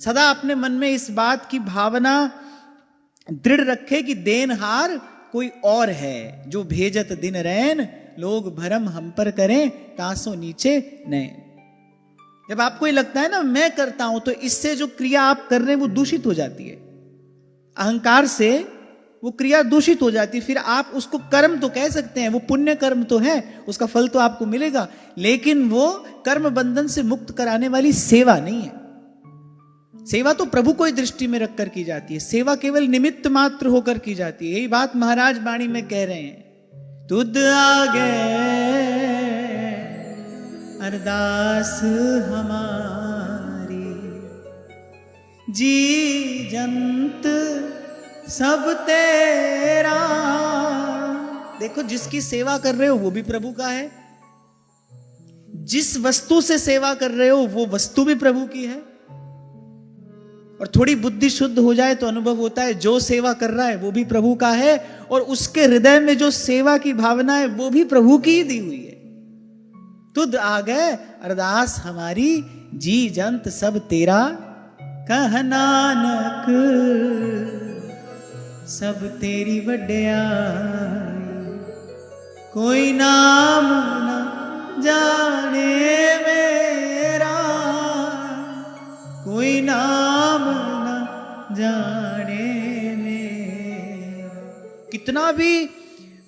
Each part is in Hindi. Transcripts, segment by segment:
सदा अपने मन में इस बात की भावना दृढ़ रखे कि देनहार कोई और है, जो भेजत दिन रैन लोग भरम हम पर करें तासों नीचे नैन। जब आपको ये लगता है ना मैं करता हूं, तो इससे जो क्रिया आप कर रहे हैं वो दूषित हो जाती है, अहंकार से वो क्रिया दूषित हो जाती है। फिर आप उसको कर्म तो कह सकते हैं, वो पुण्य कर्म तो है, उसका फल तो आपको मिलेगा, लेकिन वो कर्म बंधन से मुक्त कराने वाली सेवा नहीं है। सेवा तो प्रभु को ही दृष्टि में रखकर की जाती है, सेवा केवल निमित्त मात्र होकर की जाती है। यही बात महाराज वाणी में कह रहे हैं, तुद आगे अरदास हमारी जी जंत सब तेरा। देखो, जिसकी सेवा कर रहे हो वो भी प्रभु का है, जिस वस्तु से सेवा कर रहे हो वो वस्तु भी प्रभु की है। और थोड़ी बुद्धि शुद्ध हो जाए तो अनुभव होता है जो सेवा कर रहा है वो भी प्रभु का है, और उसके हृदय में जो सेवा की भावना है वो भी प्रभु की ही दी हुई है। तुद आ गए अरदास हमारी जी जंत सब तेरा, कह नानक सब तेरी वड्याई, कोई नाम न जाने मेरा, कोई नाम न जाने मेरा। कितना भी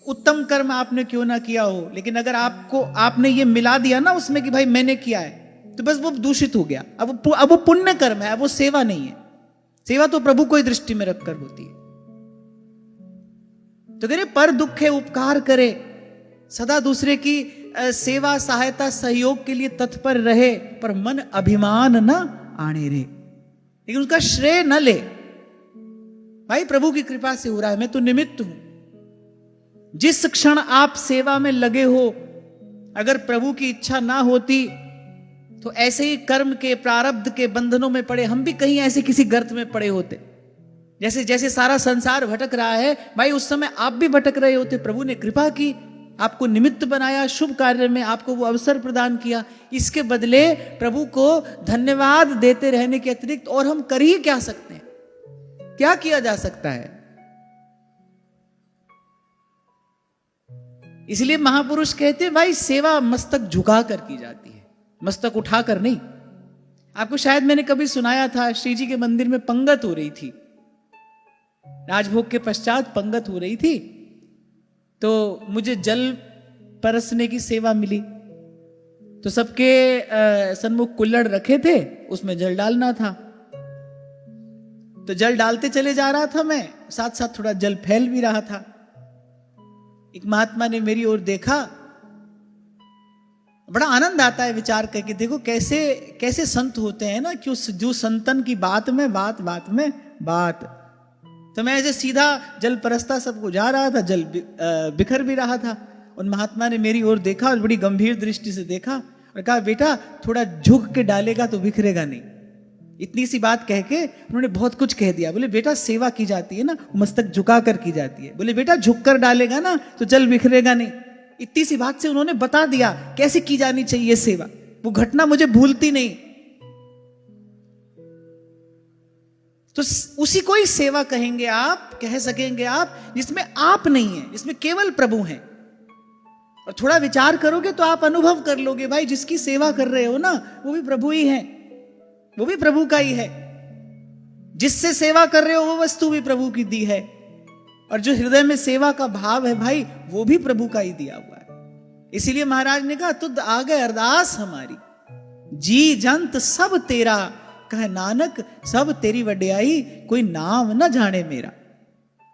उत्तम कर्म आपने क्यों ना किया हो, लेकिन अगर आपने ये मिला दिया ना उसमें कि भाई मैंने किया है, तो बस वो दूषित हो गया। अब वो पुण्य कर्म है, वो सेवा नहीं है। सेवा तो प्रभु को ही दृष्टि में रखकर होती है। तो कह रहे पर दुखे उपकार करे, सदा दूसरे की सेवा सहायता सहयोग के लिए तत्पर रहे, पर मन अभिमान न आने रे, लेकिन उसका श्रेय न ले। भाई प्रभु की कृपा से हो रहा है, मैं तो निमित्त हूं। जिस क्षण आप सेवा में लगे हो, अगर प्रभु की इच्छा ना होती तो ऐसे ही कर्म के प्रारब्ध के बंधनों में पड़े हम भी कहीं ऐसे किसी गर्त में पड़े होते। जैसे जैसे सारा संसार भटक रहा है, भाई उस समय आप भी भटक रहे होते। प्रभु ने कृपा की, आपको निमित्त बनाया, शुभ कार्य में आपको वो अवसर प्रदान किया। इसके बदले प्रभु को धन्यवाद देते रहने के अतिरिक्त और हम कर ही क्या सकते हैं? क्या किया जा सकता है? इसलिए महापुरुष कहते हैं भाई सेवा मस्तक झुका कर की जाती है, मस्तक उठाकर नहीं। आपको शायद मैंने कभी सुनाया था, श्री जी के मंदिर में पंगत हो रही थी, राजभोग के पश्चात पंगत हो रही थी, तो मुझे जल परसने की सेवा मिली। तो सबके सन्मुख कुल्हड़ रखे थे, उसमें जल डालना था। तो जल डालते चले जा रहा था मैं, साथ साथ थोड़ा जल फैल भी रहा था। एक महात्मा ने मेरी ओर देखा, बड़ा आनंद आता है विचार करके, देखो कैसे कैसे संत होते हैं ना, क्यों जो संतन की बात में बात, बात में बात। तो मैं ऐसे सीधा जल परसता सबको जा रहा था, जल बिखर भी रहा था। उन महात्मा ने मेरी ओर देखा और बड़ी गंभीर दृष्टि से देखा और कहा, बेटा थोड़ा झुक के डालेगा तो बिखरेगा नहीं। इतनी सी बात कह के उन्होंने बहुत कुछ कह दिया। बोले बेटा सेवा की जाती है ना, मस्तक झुका कर की जाती है। बोले बेटा झुक कर डालेगा ना तो जल बिखरेगा नहीं। इतनी सी बात से उन्होंने बता दिया कैसे की जानी चाहिए सेवा। वो घटना मुझे भूलती नहीं। तो उसी को ही सेवा कहेंगे आप, कह सकेंगे आप, जिसमें आप नहीं है, जिसमें केवल प्रभु हैं। और थोड़ा विचार करोगे तो आप अनुभव कर लोगे, भाई जिसकी सेवा कर रहे हो ना वो भी प्रभु ही है, वो भी प्रभु का ही है। जिससे सेवा कर रहे हो वो वस्तु भी प्रभु की दी है, और जो हृदय में सेवा का भाव है भाई वो भी प्रभु का ही दिया हुआ है। इसीलिए महाराज ने कहा, तुद आ गए अरदास हमारी, जी जंत सब तेरा, कह नानक सब तेरी वड्याई, कोई नाम न जाने मेरा।